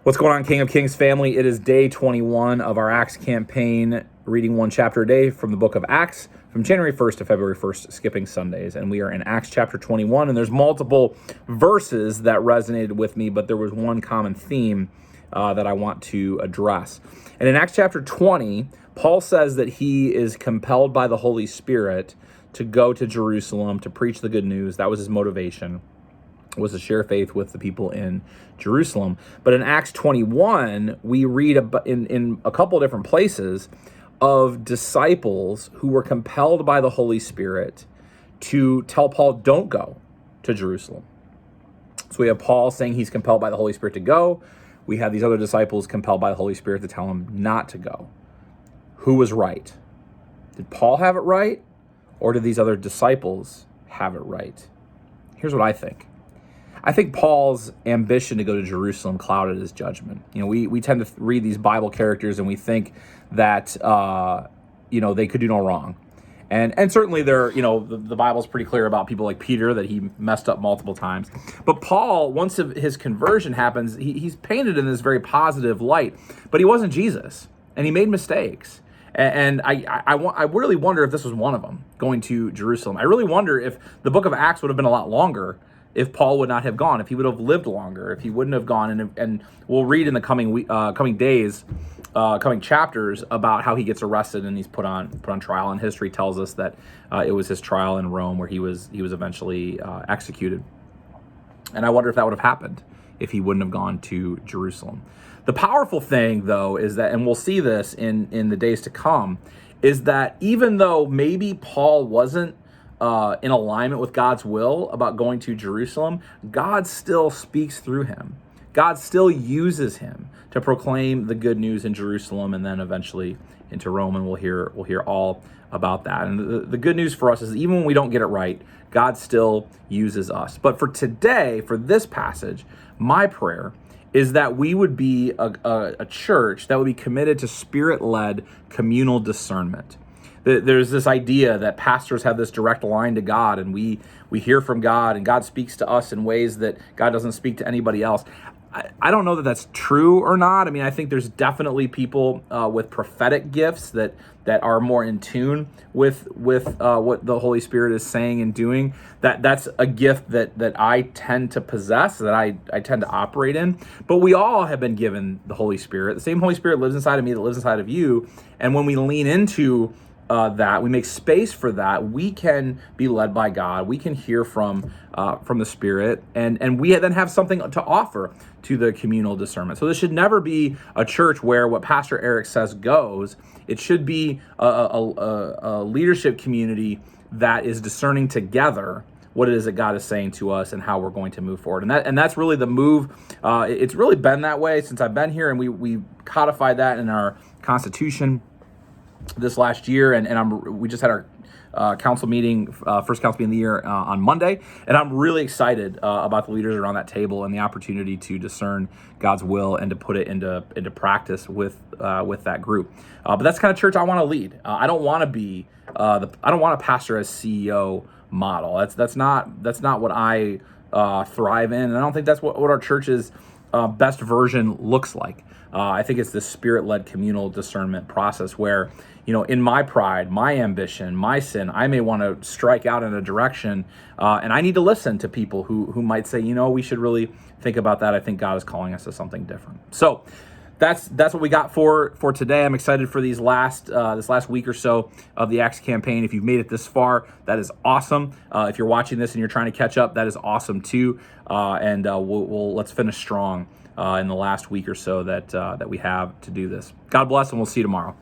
What's going on, King of Kings family? It is day 21 of our Acts campaign, reading one chapter a day from the book of Acts from January 1st to February 1st, skipping Sundays. And we are in Acts chapter 21, and there's multiple verses that resonated with me, but there was one common theme that I want to address. And in Acts chapter 20, Paul says that he is compelled by the Holy Spirit to go to Jerusalem to preach the good news. That was his motivation, was to share faith with the people in Jerusalem. But in Acts 21, we read in a couple of different places of disciples who were compelled by the Holy Spirit to tell Paul, don't go to Jerusalem. So we have Paul saying he's compelled by the Holy Spirit to go. We have these other disciples compelled by the Holy Spirit to tell him not to go. Who was right? Did Paul have it right? Or did these other disciples have it right? Here's what I think. I think Paul's ambition to go to Jerusalem clouded his judgment. You know, we tend to read these Bible characters and we think that, they could do no wrong. And certainly the Bible's pretty clear about people like Peter, that he messed up multiple times. But Paul, once his conversion happens, he's painted in this very positive light, but he wasn't Jesus and he made mistakes. And I really wonder if this was one of them, going to Jerusalem. I really wonder if the book of Acts would have been a lot longer if Paul would not have gone, if he would have lived longer, if he wouldn't have gone. And we'll read in the coming days, coming chapters, about how he gets arrested and he's put on trial. And history tells us that it was his trial in Rome where he was eventually executed. And I wonder if that would have happened if he wouldn't have gone to Jerusalem. The powerful thing, though, is that, and we'll see this in the days to come, is that even though maybe Paul wasn't in alignment with God's will about going to Jerusalem, God still speaks through him. God still uses him to proclaim the good news in Jerusalem and then eventually into Rome, and we'll hear all about that. And the good news for us is that even when we don't get it right, God still uses us. But for today, for this passage, my prayer is that we would be a church that would be committed to Spirit-led communal discernment. There's this idea that pastors have this direct line to God, and we hear from God, and God speaks to us in ways that God doesn't speak to anybody else. I don't know that that's true or not. I mean, I think there's definitely people with prophetic gifts that are more in tune with what the Holy Spirit is saying and doing. That's a gift that I tend to possess, that I tend to operate in. But we all have been given the Holy Spirit. The same Holy Spirit lives inside of me that lives inside of you. And when we lean into that, we make space for that, we can be led by God. We can hear from the Spirit, and we then have something to offer to the communal discernment. So this should never be a church where what Pastor Eric says goes. It should be a leadership community that is discerning together what it is that God is saying to us and how we're going to move forward. And that's really the move. It's really been that way since I've been here, and we codified that in our Constitution this last year, and we just had our council meeting, first council meeting of the year on Monday, and I'm really excited about the leaders around that table and the opportunity to discern God's will and to put it into practice with that group. But that's the kind of church I want to lead. I don't want to be I don't want to pastor as CEO model. That's not what I thrive in, and I don't think that's what our church's best version looks like. I think it's this Spirit-led communal discernment process where, in my pride, my ambition, my sin, I may want to strike out in a direction, and I need to listen to people who might say, we should really think about that. I think God is calling us to something different. So that's what we got for today. I'm excited for this last week or so of the Acts campaign. If you've made it this far, that is awesome. If you're watching this and you're trying to catch up, that is awesome too. And let's finish strong in the last week or so that we have to do this. God bless, and we'll see you tomorrow.